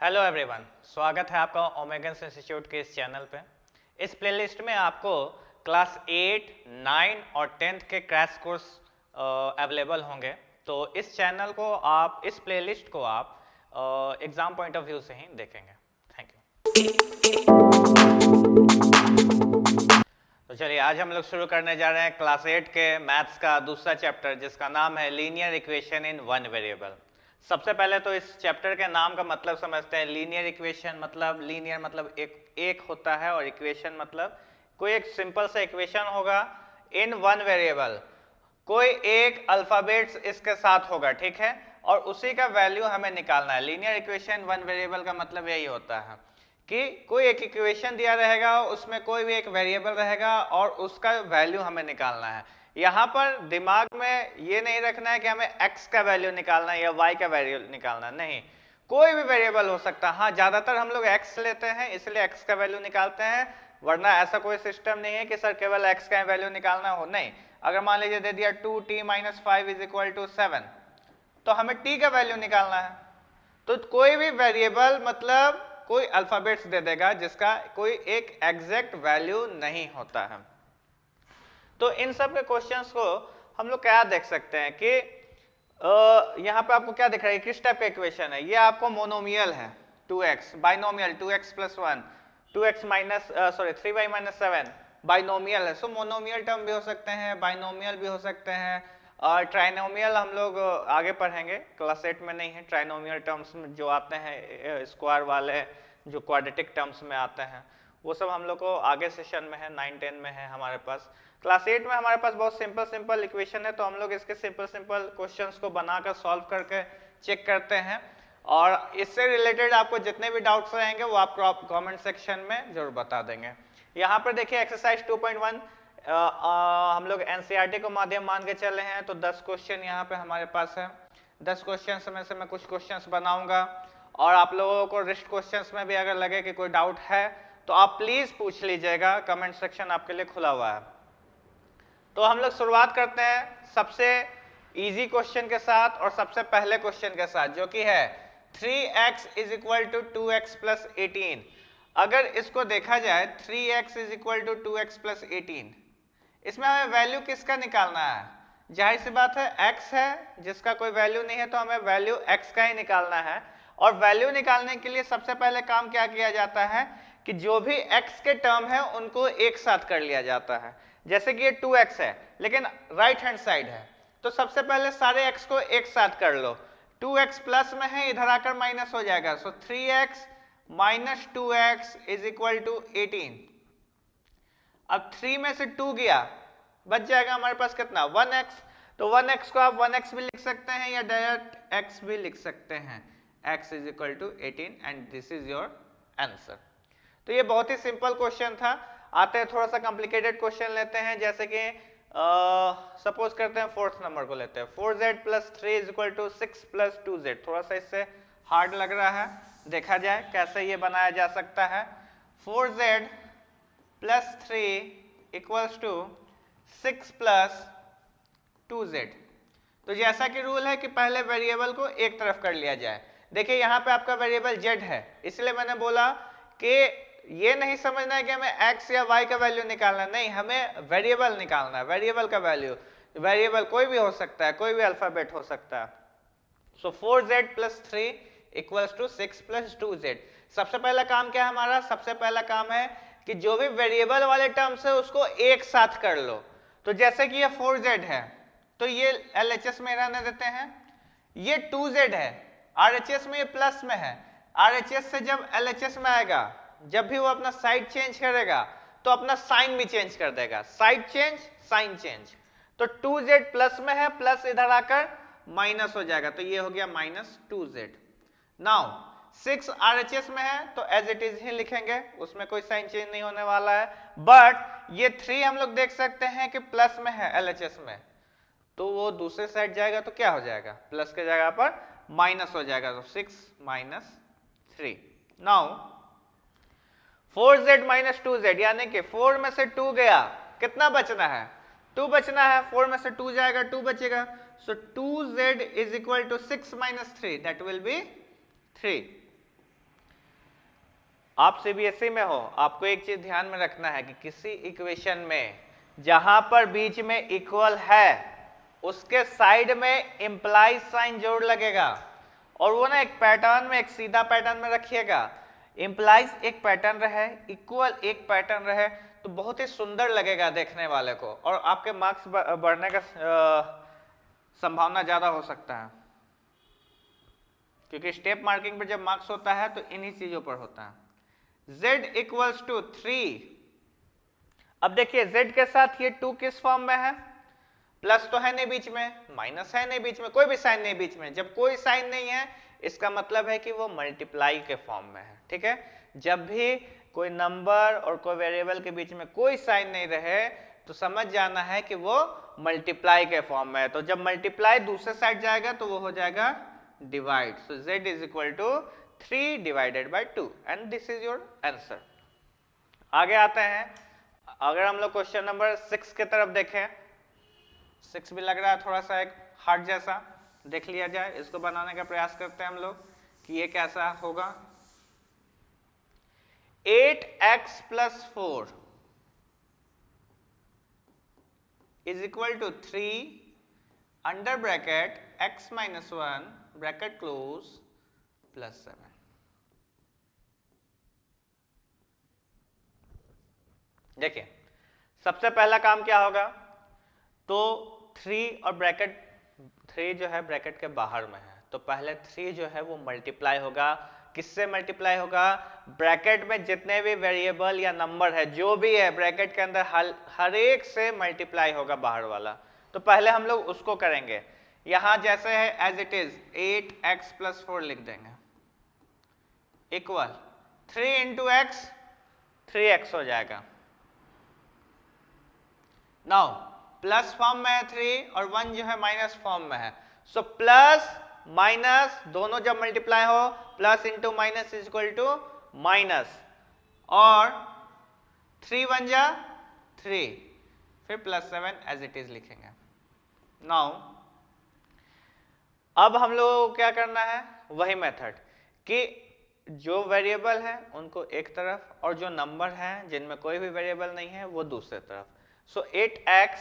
Hello everyone, स्वागत है आपका ओमेगन इंस्टीट्यूट के इस चैनल पे। इस प्लेलिस्ट में आपको क्लास 8, 9 और 10th के क्रैश कोर्स अवेलेबल होंगे। तो इस चैनल को आप, इस प्लेलिस्ट को आप एग्जाम पॉइंट ऑफ व्यू से ही देखेंगे। Thank you. तो चलिए, आज हम लोग शुरू करने जा रहे हैं क्लास 8 के मैथ्स का दूसरा चैप्टर, जिसका नाम है linear equation in one variable. सबसे पहले तो इस चैप्टर के नाम का मतलब समझते हैं। लीनियर इक्वेशन मतलब, लीनियर मतलब एक होता है, और इक्वेशन मतलब कोई एक सिंपल सा इक्वेशन होगा इन वन वेरिएबल। कोई एक अल्फाबेट्स इसके साथ होगा, ठीक है, और उसी का वैल्यू हमें निकालना है। लीनियर इक्वेशन वन वेरिएबल का मतलब यही होता है कि कोई एक इक्वेशन दिया रहेगा, उसमें कोई भी एक वेरिएबल रहेगा और उसका वैल्यू हमें निकालना है। यहाँ पर दिमाग में ये नहीं रखना है कि हमें x का वैल्यू निकालना है या y का वैल्यू निकालना है, नहीं, कोई भी वेरिएबल हो सकता है। हाँ, ज्यादातर हम लोग x लेते हैं इसलिए x का वैल्यू निकालते हैं, वरना ऐसा कोई सिस्टम नहीं है कि सर केवल x का वैल्यू निकालना हो। नहीं, अगर मान लीजिए दे दिया 2t-5 = 7, तो हमें t का वैल्यू निकालना है। तो कोई भी वेरिएबल मतलब कोई अल्फाबेट्स दे देगा जिसका कोई एक एग्जैक्ट वैल्यू नहीं होता है। तो इन सब के क्वेश्चंस को हम लोग क्या देख सकते हैं कि यहाँ पे आपको क्या दिख रहा है, किस टाइप का इक्वेशन है। ये आपको मोनोमियल है 2x, binomial 2x + 1, 3y - 7 binomial है। सो मोनोमियल टर्म भी हो सकते हैं, बाइनोमियल भी हो सकते हैं, और ट्राइनोमियल हम लोग आगे पढ़ेंगे, क्लास 8 में नहीं है। ट्राइनोमियल टर्म्स में जो आते हैं, स्क्वायर वाले जो क्वाड्रेटिक टर्म्स में आते हैं, वो सब हम लोग को आगे सेशन में है, 9, 10 में है हमारे पास। क्लास 8 में हमारे पास बहुत सिंपल इक्वेशन है, तो हम लोग इसके सिंपल क्वेश्चंस को बनाकर सॉल्व करके चेक करते हैं। और इससे रिलेटेड आपको जितने भी डाउट्स रहेंगे वो आप कमेंट सेक्शन में जरूर बता देंगे। यहाँ पर देखिए एक्सरसाइज 2.1 हम लोग एनसीईआरटी को माध्यम मान के चले हैं, तो 10 क्वेश्चन यहाँ पे हमारे पास है। 10 क्वेश्चन में से मैं कुछ क्वेश्चंस बनाऊंगा, और आप लोगों को रिस्ट क्वेश्चंस में भी अगर लगे कि कोई डाउट है तो आप प्लीज पूछ लीजिएगा, कमेंट सेक्शन आपके लिए खुला हुआ है। तो हम लोग शुरुआत करते हैं सबसे इजी क्वेश्चन के साथ, और सबसे पहले क्वेश्चन के साथ, जो कि है 3x = 2x + 18। अगर इसको देखा जाए 3x = 2x + 18, इसमें हमें वैल्यू किसका निकालना है। जाहिर सी बात है x है जिसका कोई वैल्यू नहीं है, तो हमें वैल्यू x का ही निकालना है। और वैल्यू निकालने के लिए सबसे पहले काम क्या किया जाता है कि जो भी x के टर्म है उनको एक साथ कर लिया जाता है। जैसे कि ये 2x है लेकिन राइट हैंड साइड है, तो सबसे पहले सारे x को एक साथ कर लो। 2x प्लस में है, इधर आकर माइनस हो जाएगा, सो 3x - 2x = 18। अब 3 में से 2 गया, बच जाएगा हमारे पास कितना, 1x। तो 1x को आप 1x भी लिख सकते हैं या डायरेक्ट x भी लिख सकते हैं, x = 18, and this is your answer. तो ये बहुत ही सिंपल क्वेश्चन था। आते हैं थोड़ा सा कॉम्प्लिकेटेड क्वेश्चन लेते हैं, जैसे कि सपोज करते हैं 4th नंबर को लेते हैं। 4z + 3 = 6 + 2z। थोड़ा सा इससे हार्ड लग रहा है, देखा जाए कैसे ये बनाया जा सकता है। 4z + 3 = 6 + 2z। तो जैसा कि रूल है कि पहले वेरिएबल को एक तरफ कर लिया जाए। देखिए यहाँ पे आपका वेरिएबल z है, इसलिए मैंने बोला कि ये नहीं समझना है कि हमें x या y का वैल्यू निकालना है, नहीं, हमें वेरिएबल निकालना है, वेरिएबल का वैल्यू। वेरिएबल कोई भी हो सकता है, कोई भी अल्फाबेट हो सकता है। सो 4z + 3 = 6 + 2z। सबसे पहला काम क्या है हमारा, सबसे पहला काम है कि जो भी वेरिएबल वाले टर्म्स है उसको एक साथ कर लो। तो जैसे कि ये 4z है, तो ये LHS में रहने देते हैं। ये 2z है, RHS में ये प्लस में है। RHS से जब LHS में आएगा, जब भी वो अपना साइड चेंज करेगा तो अपना साइन भी चेंज कर देगा, साइड चेंज साइन चेंज। तो 2z प्लस में है, प्लस इधर आकर माइनस हो जाएगा, तो ये हो गया -2z। नाउ 6 RHS में है तो एज इट इज ही लिखेंगे, उसमें कोई साइन चेंज नहीं होने वाला है। बट ये 3 हम लोग देख सकते हैं कि प्लस में है LHS में, तो वो दूसरे साइड जाएगा तो क्या हो जाएगा, प्लस के जगह पर माइनस हो जाएगा, तो 6 - 3। नाउ 4z - 2z, यानी कि 4 में से 2 गया, कितना बचना है, 2 बचना है। 4 में से 2 जाएगा, 2 बचेगा। सो 2z = 6 - 3, दैट विल बी 3। आप सीबीएसई में हो, आपको एक चीज ध्यान में रखना है कि किसी इक्वेशन में जहां पर बीच में इक्वल है उसके साइड में इंप्लाइज साइन जरूर लगेगा, और वो ना एक पैटर्न में, एक सीधा पैटर्न में रखिएगा। इंप्लाइज एक पैटर्न रहे, इक्वल एक पैटर्न रहे, तो बहुत ही सुंदर लगेगा देखने वाले को, और आपके मार्क्स बढ़ने का संभावना ज्यादा हो सकता है, क्योंकि स्टेप मार्किंग पर जब मार्क्स होता है तो इन्हीं चीजों पर होता है। z equals to 3। अब देखिए z के साथ ये 2 किस फॉर्म में है, प्लस तो है नहीं बीच में, माइनस है नहीं बीच में, कोई भी साइन नहीं बीच में। जब कोई साइन नहीं है इसका मतलब है कि वो मल्टीप्लाई के फॉर्म में है, ठीक है। जब भी कोई नंबर और कोई वेरिएबल के बीच में कोई साइन नहीं रहे तो समझ जाना है कि वो मल्टीप्लाई के फॉर्म में है। तो जब मल्टीप्लाई दूसरे साइड जाएगा तो वो हो जाएगा divide. So z is equal to 3 divided by 2 and this is your answer. आगे आते हैं, अगर हम लोग क्वेश्चन नंबर 6 की तरफ देखें, 6 भी लग रहा है थोड़ा सा एक हार्ड जैसा, देख लिया जाए। इसको बनाने का प्रयास करते हैं हम लोग कि ये कैसा होगा। 8x plus 4 is equal to 3 under bracket x minus 1 bracket close plus 7। देखिए सबसे पहला काम क्या होगा, तो 3 और ब्रैकेट 3 जो है ब्रैकेट के बाहर में है, तो पहले 3 जो है वो मल्टीप्लाई होगा। किससे मल्टीप्लाई होगा, ब्रैकेट में जितने भी वेरिएबल या नंबर है जो भी है ब्रैकेट के अंदर हर एक से मल्टीप्लाई होगा बाहर वाला। तो पहले हम लोग उसको करेंगे। यहां जैसे है as it is 8x plus 4 लिख देंगे इक्वल 3 इंटू एक्स 3x हो जाएगा। नाउ प्लस फॉर्म में है 3 और 1 जो है माइनस फॉर्म में है, सो प्लस माइनस दोनों जब मल्टीप्लाई हो plus into minus is equal to minus, और 3 1 जा 3, फिर प्लस 7 एज इट इज लिखेंगे। नाउ अब हम लोगों को क्या करना है, वही मेथड कि जो वेरिएबल है उनको एक तरफ और जो नंबर है जिनमें कोई भी वेरिएबल नहीं है वो दूसरे तरफ। सो 8x,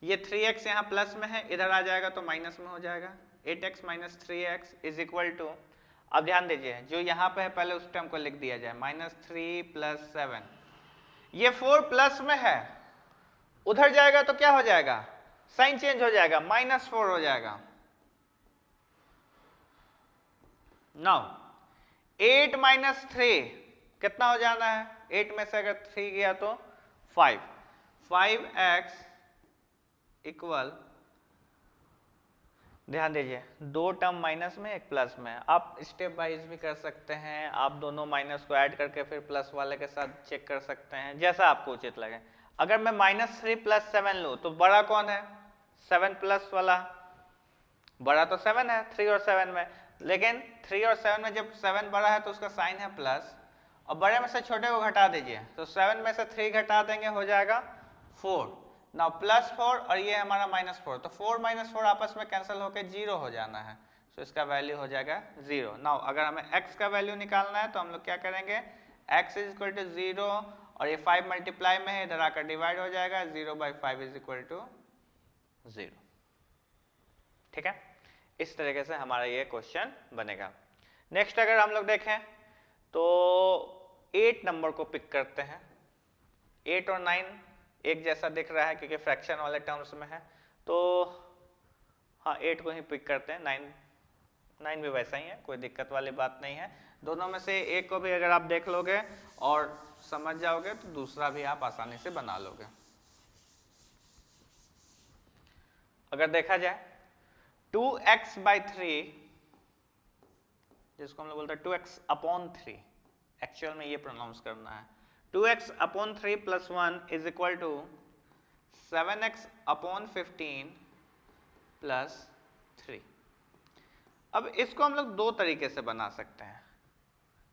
ये 3x यहाँ प्लस में है, इधर आ जाएगा तो माइनस में हो जाएगा। 8x minus 3x is equal to, अब ध्यान दीजिए जो यहाँ पे है पहले उस टर्म को लिख दिया जाए, माइनस 3 प्लस 7। ये 4 प्लस में है, उधर जाएगा तो क्या हो जाएगा, साइन चेंज हो जाएगा, माइनस 4 हो जाएगा। नाउ 8 माइनस 3 कितना हो जाना है, 8 में से अगर 3 गया तो 5, 5x इक्वल, ध्यान दीजिए दो टर्म माइनस में एक प्लस में, आप स्टेप वाइज भी कर सकते हैं, आप दोनों माइनस को ऐड करके फिर प्लस वाले के साथ चेक कर सकते हैं, जैसा आपको उचित लगे। अगर मैं माइनस 3 प्लस 7 लूँ तो बड़ा कौन है, 7 प्लस वाला, बड़ा तो 7 है 3 और 7 में, लेकिन 3 और 7 में जब 7 बड़ा है तो उसका साइन है प्लस, और बड़े में से छोटे को घटा दीजिए तो 7 में से 3 घटा देंगे हो जाएगा 4। नाउ प्लस 4 और ये हमारा माइनस 4, तो 4 माइनस 4 आपस में कैंसिल होकर 0 हो जाना है, तो इसका वैल्यू हो जाएगा 0। नाउ अगर हमें x का वैल्यू निकालना है तो हम लोग क्या करेंगे, x इज इक्वल टू 0 और ये 5 मल्टीप्लाई में है, इधर आकर डिवाइड हो जाएगा, 0/5 इज इक्वल टू 0। ठीक है, इस तरीके से हमारा ये क्वेश्चन बनेगा। नेक्स्ट अगर हम लोग देखें तो 8 नंबर को पिक करते हैं। 8 और 9 एक जैसा दिख रहा है क्योंकि फ्रैक्शन वाले टर्म्स में है, तो हाँ 8 को ही पिक करते हैं। 9 भी वैसा ही है, कोई दिक्कत वाली बात नहीं है। दोनों में से एक को भी अगर आप देख लोगे और समझ जाओगे तो दूसरा भी आप आसानी से बना लोगे। अगर देखा जाए 2x/3, जिसको हम लोग बोलते हैं 2x अपॉन 3, एक्चुअल में ये प्रोनाउंस करना है, 2x upon 3 plus 1 is equal to 7x upon 15 plus 3। अब इसको हम लोग दो तरीके से बना सकते हैं,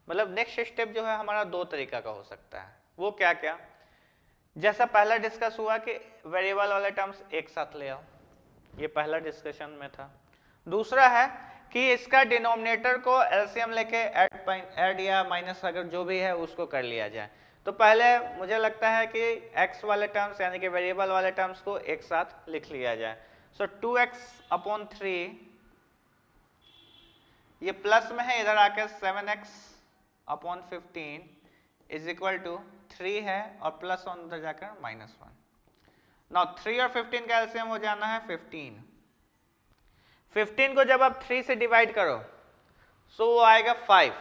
मतलब नेक्स्ट स्टेप जो है हमारा दो तरीका का हो सकता है। वो क्या क्या, जैसा पहला डिस्कस हुआ कि वेरिएबल वाले टर्म्स एक साथ ले आओ, ये पहला डिस्कशन में था। दूसरा है कि इसका डिनोमिनेटर को एलसीएम लेके ऐड या माइनस अगर जो भी है उसको कर लिया जाए। तो पहले मुझे लगता है कि x वाले टर्म्स यानी कि वेरिएबल वाले टर्म्स को एक साथ लिख लिया जाए। सो 2x/3 ये प्लस में है, इधर आकर 7x/15 इज इक्वल टू 3 है और प्लस 1 उधर जाकर -1। नाउ 3 और 15 का एलसीएम हो जाना है 15। 15 को जब आप 3 से डिवाइड करो सो वो आएगा 5।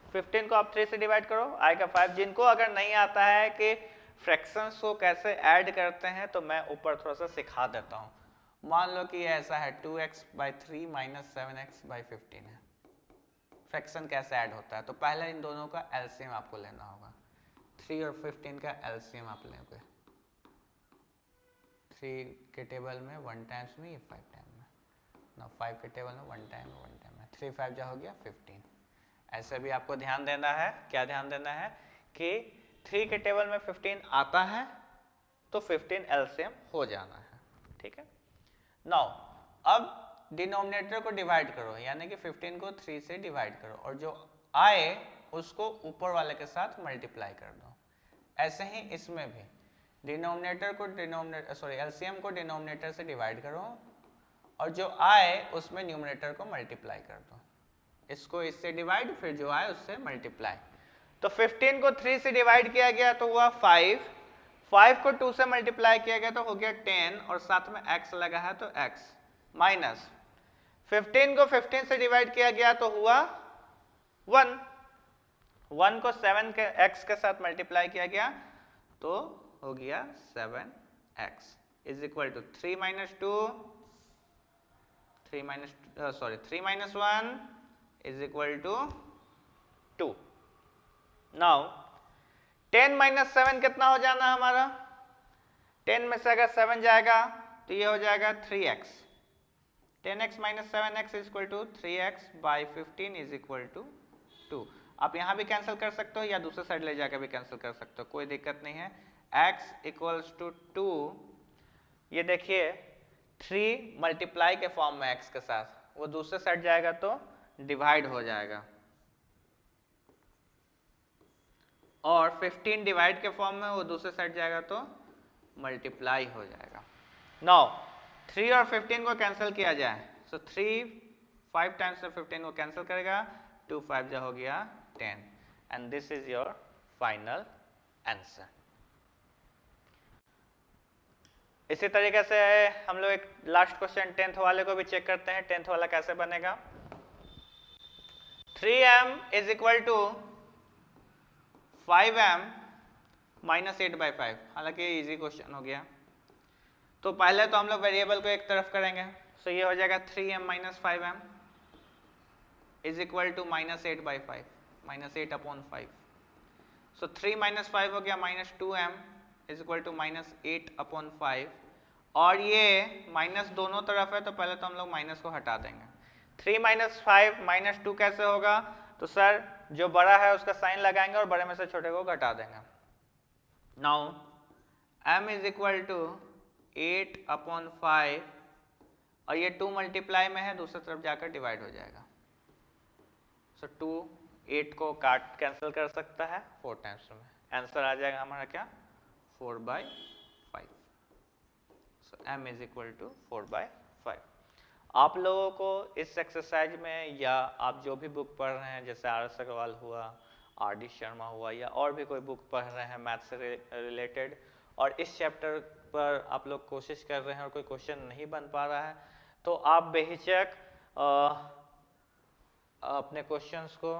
15 को आप 3 से डिवाइड करो आएगा 5। जिनको अगर नहीं आता है कि फ्रैक्शंस को कैसे ऐड करते हैं तो मैं ऊपर थोड़ा सा सिखा देता हूँ। मान लो कि ऐसा है 2x/3 - 7x/15 है। फ्रैक्शन कैसे ऐड होता है, तो पहले इन दोनों का एलसीएम आपको लेना होगा। 3 और 15 का एलसीएम आप लेंगे। 3 के टेबल में 1 टाइम्स में, ये 5 टाइम में। ना 5 के टेबल में 1 टाइम में 1 टाइम में। 3 5 जा हो गया 15। ऐसे भी आपको ध्यान देना है, क्या ध्यान देना है कि 3 के टेबल में 15 आता है तो 15 एलसीएम हो जाना है। ठीक है। नाउ अब डिनोमिनेटर को डिवाइड करो, यानी कि 15 को 3 से डिवाइड करो और जो आए उसको ऊपर वाले के साथ मल्टीप्लाई कर दो। ऐसे ही इसमें भी डिनोमिनेटर को एलसीएम को डिनोमिनेटर से डिवाइड करो और जो आए उसमें न्यूमरेटर को मल्टीप्लाई कर दो। इसको इससे डिवाइड, फिर जो आए उससे मल्टीप्लाई। तो 15 को 3 से डिवाइड किया गया तो हुआ 5, 5 को 2 से मल्टीप्लाई किया गया तो हो गया 10 और साथ में x लगा है तो x माइनस 15 को 15 से डिवाइड किया गया तो हुआ 1, 1 को 7 के x के साथ मल्टीप्लाई किया गया तो हो गया 7x is equal to 3 - 1 is equal to 2। Now 10 - 7 कितना हो जाना है हमारा? 10 में से अगर 7 जाएगा तो ये हो जाएगा 3x। 10x - 7x is equal to 3x/15 is equal to 2। आप यहाँ भी कैंसिल कर सकते हो या दूसरे साइड ले जाकर भी कैंसिल कर सकते हो, कोई दिक्कत नहीं है। x इक्वल्स टू 2, ये देखिए 3 मल्टीप्लाई के फॉर्म में x के साथ, वो दूसरे साइड जाएगा तो डिवाइड हो जाएगा और 15 डिवाइड के फॉर्म में वो दूसरे साइड जाएगा तो मल्टीप्लाई हो जाएगा। नाउ 3 और 15 को कैंसिल किया जाए सो 3 5 टाइम्स 15 को कैंसिल करेगा, 2 5 जा हो गया 10 and this is your final answer. इसी तरीके से हम लोग एक लास्ट क्वेश्चन 10th वाले को भी चेक करते हैं। 10th वाला कैसे बनेगा? 3m is equal to 5m - 8/5। हालांकि ये इजी क्वेश्चन हो गया। तो पहले तो हम लोग वेरिएबल को एक तरफ करेंगे, सो ये हो जाएगा 3m - 5m is equal to -8/5 -8/5। सो 3 - 5 हो गया -2m इज इक्वल टू -8/5 और ये माइनस दोनों तरफ है तो पहले तो हम लोग माइनस को हटा देंगे। 3 - 5 -2 कैसे होगा? तो सर जो बड़ा है उसका साइन लगाएंगे और बड़े में से छोटे को घटा देंगे। Now m is equal to 8/5 और ये 2 मल्टीप्लाई में है, दूसरी तरफ जाकर डिवाइड हो जाएगा। सो 2 8 को काट कैंसिल कर सकता है 4 टाइम्स में, आंसर आ जाएगा हमारा क्या? 4/5। सो m इज इक्वल टू 4/5। आप लोगों को इस एक्सरसाइज में या आप जो भी बुक पढ़ रहे हैं, जैसे RS अग्रवाल हुआ, RD शर्मा हुआ या और भी कोई बुक पढ़ रहे हैं मैथ से रिलेटेड और इस चैप्टर पर आप लोग कोशिश कर रहे हैं और कोई क्वेश्चन नहीं बन पा रहा है तो आप बेहिचक अपने क्वेश्चंस को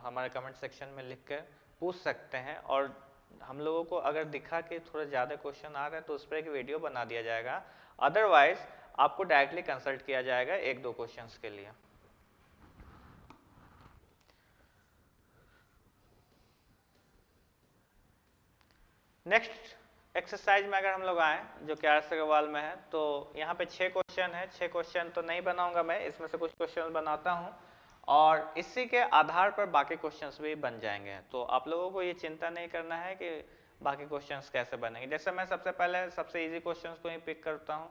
हमारे कमेंट सेक्शन में लिख कर पूछ सकते हैं और हम लोगों को अगर दिखा कि थोड़ा ज़्यादा क्वेश्चन आ रहा है तो उस पर एक वीडियो बना दिया जाएगा। अदरवाइज आपको डायरेक्टली कंसल्ट किया जाएगा 1-2 क्वेश्चंस के लिए। नेक्स्ट एक्सरसाइज में अगर हम लोग आए जो कि RS अग्रवाल में है तो यहाँ पे 6 क्वेश्चन है। 6 क्वेश्चन तो नहीं बनाऊंगा मैं, इसमें से कुछ क्वेश्चन बनाता हूँ और इसी के आधार पर बाकी क्वेश्चंस भी बन जाएंगे। तो आप लोगों को ये चिंता नहीं करना है कि बाकी क्वेश्चंस कैसे बनेंगे। जैसे मैं सबसे पहले सबसे इजी क्वेश्चंस को ही पिक करता हूँ।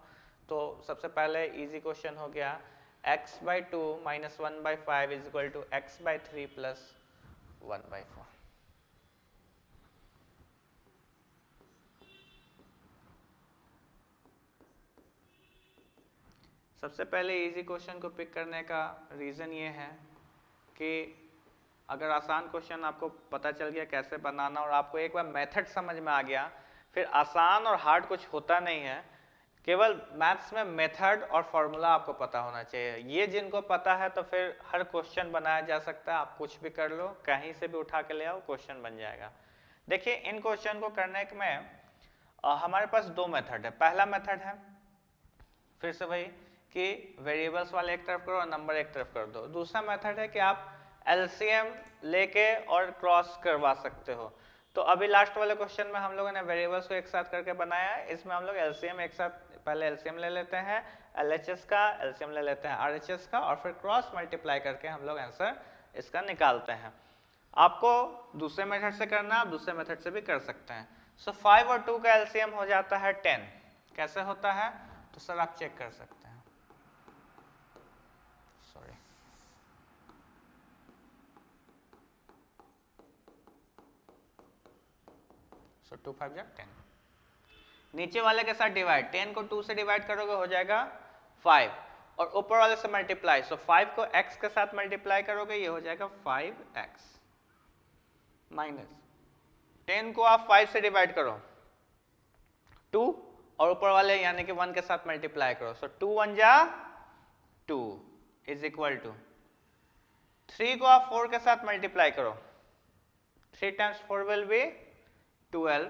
तो सबसे पहले इजी क्वेश्चन हो गया x/2 minus 1/5 is equal to x/3 plus 1/4। सबसे पहले इजी क्वेश्चन को पिक करने का रीज़न ये है कि अगर आसान क्वेश्चन आपको पता चल गया कैसे बनाना और आपको एक बार मेथड समझ में आ गया, फिर आसान और हार्ड कुछ होता नहीं है, केवल मैथ्स में मेथड और फॉर्मूला आपको पता होना चाहिए। ये जिनको पता है तो फिर हर क्वेश्चन बनाया जा सकता है। आप कुछ भी कर लो, कहीं से भी उठा के ले आओ, क्वेश्चन बन जाएगा। देखिए इन क्वेश्चन को करने में हमारे पास दो मेथड है। पहला मेथड है फिर से वही कि वेरिएबल्स वाले एक तरफ करो और नंबर एक तरफ कर दो। दूसरा मेथड है कि आप एलसीएम लेके और क्रॉस करवा सकते हो। तो अभी लास्ट वाले क्वेश्चन में हम लोगों ने वेरिएबल्स को एक साथ करके बनाया है, इसमें हम लोग एलसीएम एक साथ पहले एलसीएम ले लेते हैं एलएचएस का, एलसीएम ले लेते हैं आरएचएस का और फिर क्रॉस मल्टीप्लाई करके हम लोग आंसर इसका निकालते हैं। आपको दूसरे मेथड से करना, आप दूसरे मेथड से भी कर सकते हैं। सो 5 और 2 का एलसीएम हो जाता है 10। कैसे होता है तो सर आप चेक कर सकते हैं। सॉरी, सो 2 5 जा 10। नीचे वाले के साथ डिवाइड, 10 को 2 से डिवाइड करोगे हो जाएगा 5 और ऊपर वाले से मल्टीप्लाई। सो 5 को x के साथ मल्टीप्लाई करोगे ये हो जाएगा 5x माइनस 10 को आप 5 से डिवाइड करो 2 और ऊपर वाले यानी कि 1 के साथ मल्टीप्लाई करो। सो 2 1 जा 2 इज इक्वल टू 3 को आप 4 के साथ मल्टीप्लाई करो, 3 टाइम्स 4 विल बी 12।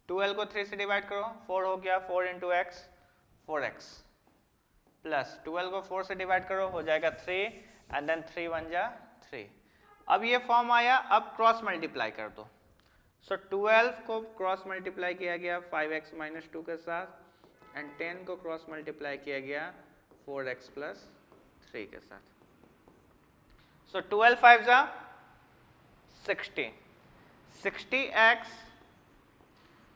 12 को 3 से डिवाइड करो, 4 हो गया, 4 इंटू x 4x प्लस 12 को 4 से डिवाइड करो हो जाएगा 3 एंड देन 3 1 जा 3। अब ये फॉर्म आया, अब क्रॉस मल्टीप्लाई कर दो। सो 12 को क्रॉस मल्टीप्लाई किया गया 5x माइनस 2 के साथ एंड 10 को क्रॉस मल्टीप्लाई किया गया 4x प्लस 3 के साथ। सो 12 5 जा 60, 60x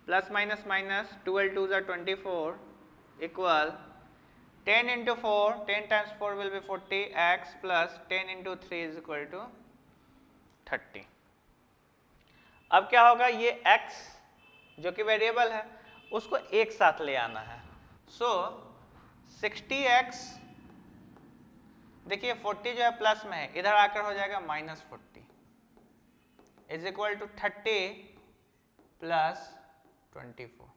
प्लस माइनस माइनस 12 2 जा 24 equal 10 into 4, 10 times 4 will be 40x plus 10 into 3 is equal to 30। अब क्या होगा, ये x जो कि वेरिएबल है उसको एक साथ ले आना है। सो 60x, देखिए 40 जो है प्लस में है, इधर आकर हो जाएगा minus 40 is equal to 30 plus 24।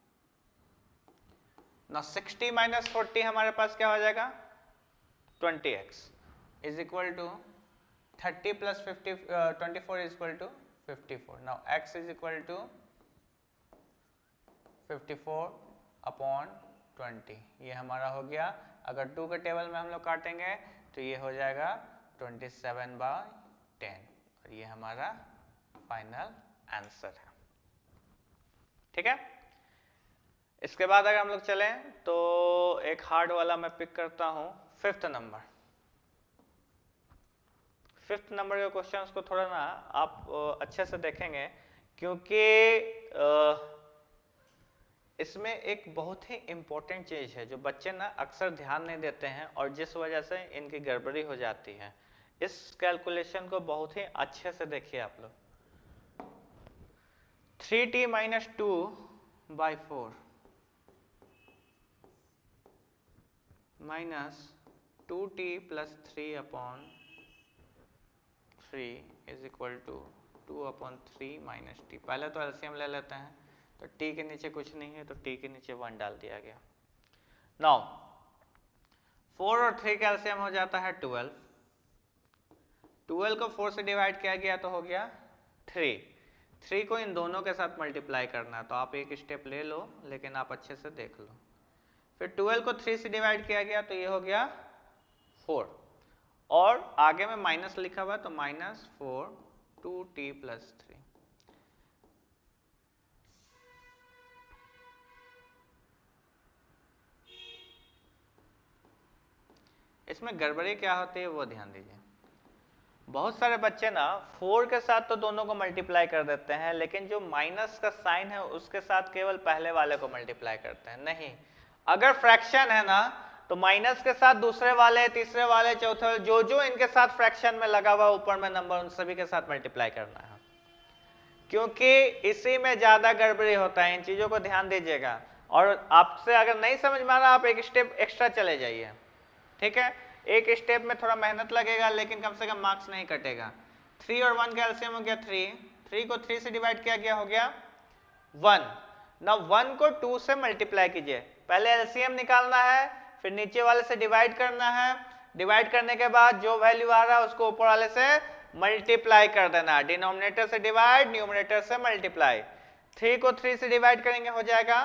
now 60 minus 40 हमारे पास क्या हो जाएगा 20x is equal to 30 plus 24 is equal to 54। now x is equal to 54 upon 20, ये हमारा हो गया। अगर 2 के टेबल में हम लोग काटेंगे तो ये हो जाएगा 27/10 और ये हमारा फाइनल आंसर है। ठीक है, इसके बाद अगर हम लोग चलें तो एक हार्ड वाला मैं पिक करता हूं, 5th नंबर। 5th नंबर के क्वेश्चंस को थोड़ा ना आप अच्छे से देखेंगे क्योंकि इसमें एक बहुत ही इम्पोर्टेंट चीज है जो बच्चे ना अक्सर ध्यान नहीं देते हैं और जिस वजह से इनकी गड़बड़ी हो जाती है। इस कैलकुलेशन को बहुत ही अच्छे से देखिए आप लोग। 3t minus 2/4 minus 2t plus 3 upon 3 is equal to 2/3 minus t। पहले तो एलसीएम ले लेते हैं, तो t के नीचे कुछ नहीं है तो t के नीचे 1 डाल दिया गया। नाउ 4 और 3 का एलसीएम हो जाता है 12। 12 को 4 से डिवाइड किया गया तो हो गया 3 को इन दोनों के साथ मल्टीप्लाई करना है, तो आप एक स्टेप ले लो लेकिन आप अच्छे से देख लो। फिर 12 को 3 से डिवाइड किया गया तो ये हो गया 4 और आगे में माइनस लिखा हुआ तो -4 2t प्लस 3। इसमें गड़बड़ी क्या होती है वो ध्यान दीजिए। बहुत सारे बच्चे ना 4 के साथ तो दोनों को मल्टीप्लाई कर देते हैं लेकिन जो माइनस का साइन है उसके साथ केवल पहले वाले को मल्टीप्लाई करते हैं। नहीं, अगर फ्रैक्शन है ना तो माइनस के साथ दूसरे वाले, तीसरे वाले, चौथे वाले, जो जो इनके साथ फ्रैक्शन में लगा हुआ ऊपर में नंबर, उन सभी के साथ मल्टीप्लाई करना है, क्योंकि इसी में ज्यादा गड़बड़ी होता है। इन चीजों को ध्यान दीजिएगा, और आपसे अगर नहीं समझ में आ रहा, आप एक स्टेप एक्स्ट्रा चले जाइए, ठीक है। एक स्टेप में थोड़ा मेहनत लगेगा, लेकिन कम से कम मार्क्स नहीं कटेगा। 3 और 1 का एलसीएम हो गया 3, 3 को 3 से डिवाइड किया गया, हो गया 1। नाउ 1 को 2 से मल्टीप्लाई कीजिए, पहले एलसीएम निकालना है, फिर नीचे वाले से डिवाइड करना है, डिवाइड करने के बाद जो वैल्यू आ रहा है उसको ऊपर वाले से मल्टीप्लाई कर देना, डिनोमिनेटर से डिवाइड, न्यूमरेटर से मल्टीप्लाई। 3 को 3 से डिवाइड करेंगे, हो जाएगा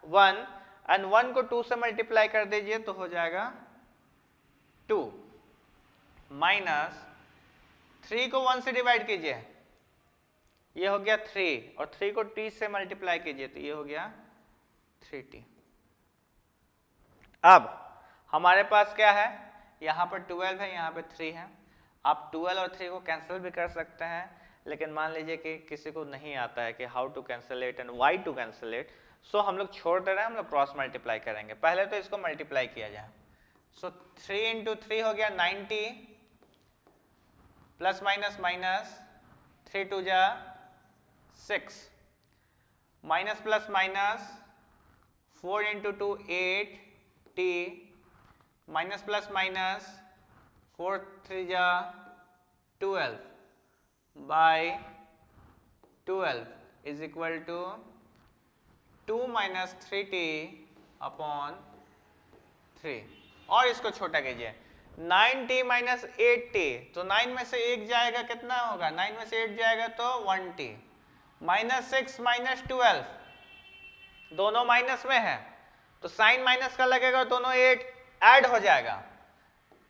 1, एंड 1 को 2 से मल्टीप्लाई कर दीजिए तो हो जाएगा 2, माइनस 3 को 1 से डिवाइड कीजिए, ये हो गया 3, और 3 को t से मल्टीप्लाई कीजिए तो ये हो गया 3t। अब हमारे पास क्या है, यहाँ पर 12 है, यहाँ पे 3 है। आप 12 और 3 को कैंसिल भी कर सकते हैं, लेकिन मान लीजिए कि किसी को नहीं आता है कि how to cancel it and why to cancel it, so हम लोग छोड़ दे रहे हैं, हम लोग क्रॉस मल्टीप्लाई करेंगे। पहले तो इसको मल्टीप्लाई किया जाए, सो 3 इंटू 3 हो गया 90, प्लस माइनस माइनस, 3 2 जा 6, minus plus minus, 4 into 2 8 t, minus plus minus, 4 3 जा 12 by 12 is equal to 2 minus 3t upon 3। और इसको छोटा कीजिए, 9t माइनस 8t, तो 9 में से 1 जाएगा, कितना होगा, 9 में से 8 जाएगा तो 1t, माइनस 6 माइनस 12, दोनों माइनस में है तो साइन माइनस का लगेगा, दोनों 8 ऐड हो जाएगा,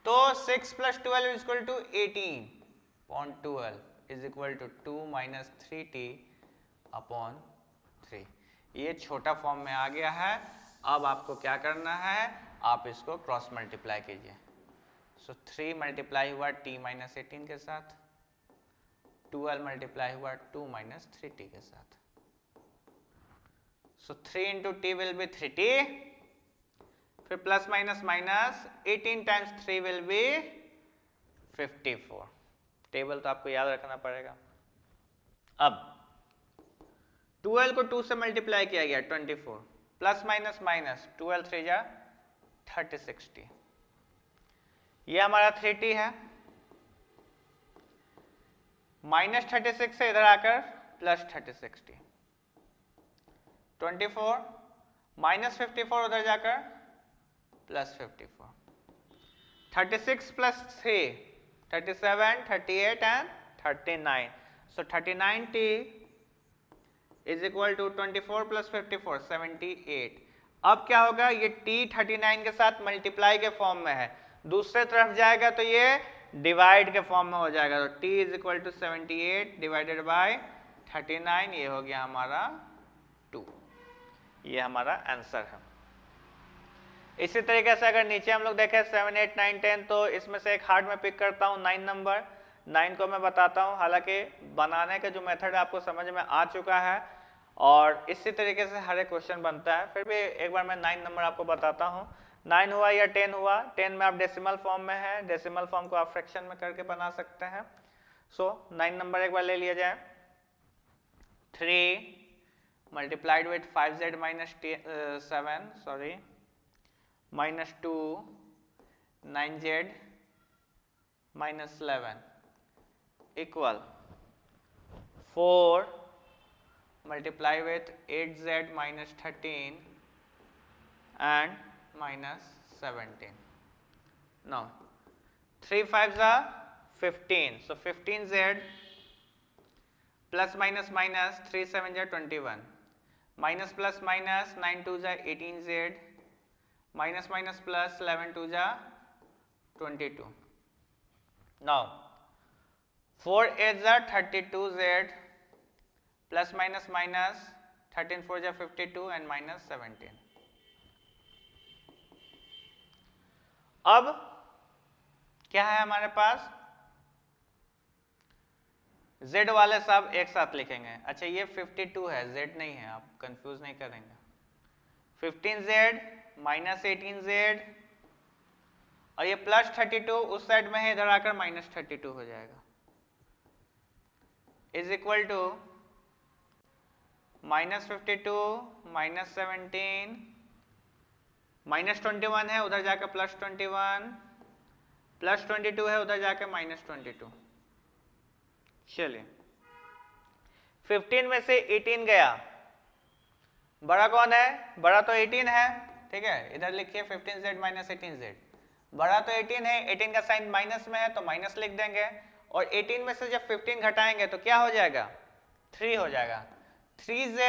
तो 6 plus 12 is equal to 18 upon 12 is equal to 2 minus 3t upon 3। ये छोटा फॉर्म में आ गया है। अब आपको क्या करना है, आप इसको क्रॉस मल्टीप्लाई कीजिए। सो 3 मल्टीप्लाई हुआ t माइनस 18 के साथ, 12 मल्टीप्लाई हुआ 2 माइनस 3t के साथ। सो 3 into T will be 3t, फिर plus minus minus, 18 times 3 will be 54। Table तो आपको याद रखना पड़ेगा। अब 12 को 2 से मल्टीप्लाई किया गया 24, प्लस माइनस माइनस, 12 3 जा 36t, ये हमारा 3t है। माइनस 36 से इधर आकर प्लस 36t, 24 माइनस 54 उधर जाकर plus 54, 36 plus 3 37, 38 and 39, so 39t is equal to 24 plus 54 78। अब क्या होगा, ये t 39 के साथ मल्टीप्लाई के फॉर्म में है, दूसरे तरफ जाएगा तो ये डिवाइड के फॉर्म में हो जाएगा, तो t is equal to 78 divided by 39, ये हो गया हमारा 2। ये हमारा आंसर है। इसी तरीके से अगर नीचे हम लोग देखें 7 8 9 10, तो इसमें से एक हार्ड में पिक करता हूँ 9 नंबर। 9 को मैं बताता हूँ, हालांकि बनाने का जो मेथड आपको समझ में आ चुका है और इसी तरीके से हर एक क्वेश्चन बनता है, फिर भी एक बार मैं 9 नंबर आपको बताता हूँ। 9 हुआ या 10 हुआ, 10 में आप डेसिमल फॉर्म में है, डेसिमल फॉर्म को आप फ्रैक्शन में करके बना सकते हैं। सो 9 नंबर एक बार ले लिया जाए, 3 multiplied with 5z minus 7, sorry, minus 2 9z minus 11 equal 4 multiply with 8z minus 13 and minus 17. Now 3 5s are 15, so 15z plus minus minus 3 7 are 21, minus plus minus 9 2 are 18z, minus minus plus 11 2 are 22. Now 4 8 are 32z, plus minus minus 13 4 are 52 and minus 17. अब क्या है हमारे पास, z वाले सब एक साथ लिखेंगे। अच्छा ये 52 है, z नहीं है, आप कंफ्यूज नहीं करेंगे। 15z माइनस 18z और ये +32 उस साइड में है, इधर आकर -32 हो जाएगा, इज इक्वल टू -52 -17 -21 है, उधर जाकर +21 +22 है, उधर जाकर -22। चलिए 15 में से 18 गया, बड़ा कौन है? बड़ा तो 18 है, ठीक है, इधर लिखिए 15z - 18z, बड़ा तो 18 है, 18 का साइन माइनस में है तो माइनस लिख देंगे, और 18 में से जब 15 घटाएंगे तो क्या हो जाएगा? 3 हो जाएगा, 3z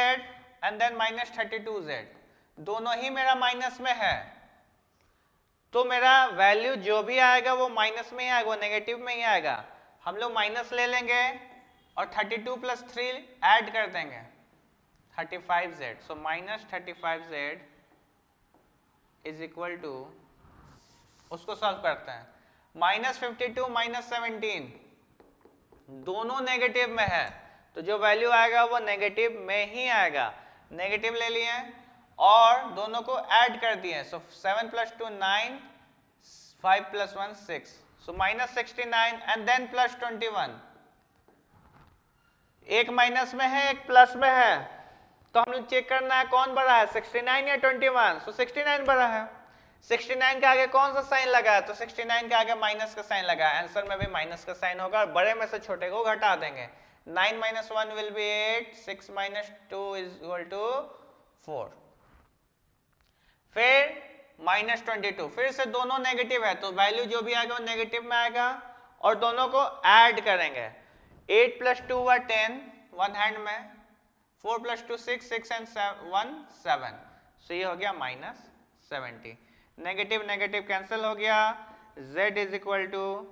एंड देन -32z, दोनों ही मेरा माइनस में है, तो मेरा वैल्यू जो भी आएगा वो माइनस में ही आएगा, वो नेगेटिव में ही आएगा। हम लोग माइनस ले लेंगे और 32 + 3 ऐड कर देंगे, 35z, so -35z is equal to, उसको सॉल्व करते हैं, -52 -17 दोनों नेगेटिव में है, तो जो वैल्यू आएगा वो नेगेटिव में ही आएगा, नेगेटिव ले लिए और दोनों को ऐड कर दिए, सो 7 + 2 9, 5 + 1 6, सो -69 एंड देन +21, एक माइनस में है एक प्लस में है, तो हम लोग चेक करना है कौन बड़ा है, 69 या 21, सो 69 बड़ा है, 69 के आगे कौन सा साइन लगा है, तो 69 के आगे माइनस का साइन लगा है, आंसर में भी माइनस का साइन होगा, और बड़े में से छोटे को घटा देंगे, 9 - 1 will be 8, 6 - 2 is equal to 4, फिर -22, फिर से दोनों नेगेटिव है तो वैल्यू जो भी आएगा वो नेगेटिव में आएगा, और दोनों को ऐड करेंगे, 8 + 2 = 10 वन हैंड में, 4 + 2 6, 6 and 1 7, सो ये हो गया -70, नेगेटिव नेगेटिव कैंसिल हो गया, z इज इक्वल टू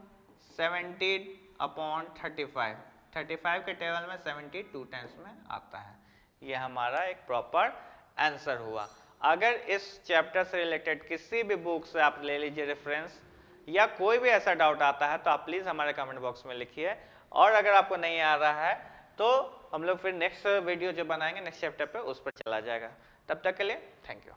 70/35, 35 के टेबल में 72 टाइम्स में आता है, ये हमारा एक प्रॉपर आंसर हुआ। अगर इस चैप्टर से रिलेटेड किसी भी बुक से आप ले लीजिए रेफरेंस, या कोई भी ऐसा डाउट आता है तो आप प्लीज़ हमारे कमेंट बॉक्स में लिखिए, और अगर आपको नहीं आ रहा है तो हम लोग फिर नेक्स्ट वीडियो जो बनाएंगे नेक्स्ट चैप्टर पे उस पर चला जाएगा। तब तक के लिए थैंक यू।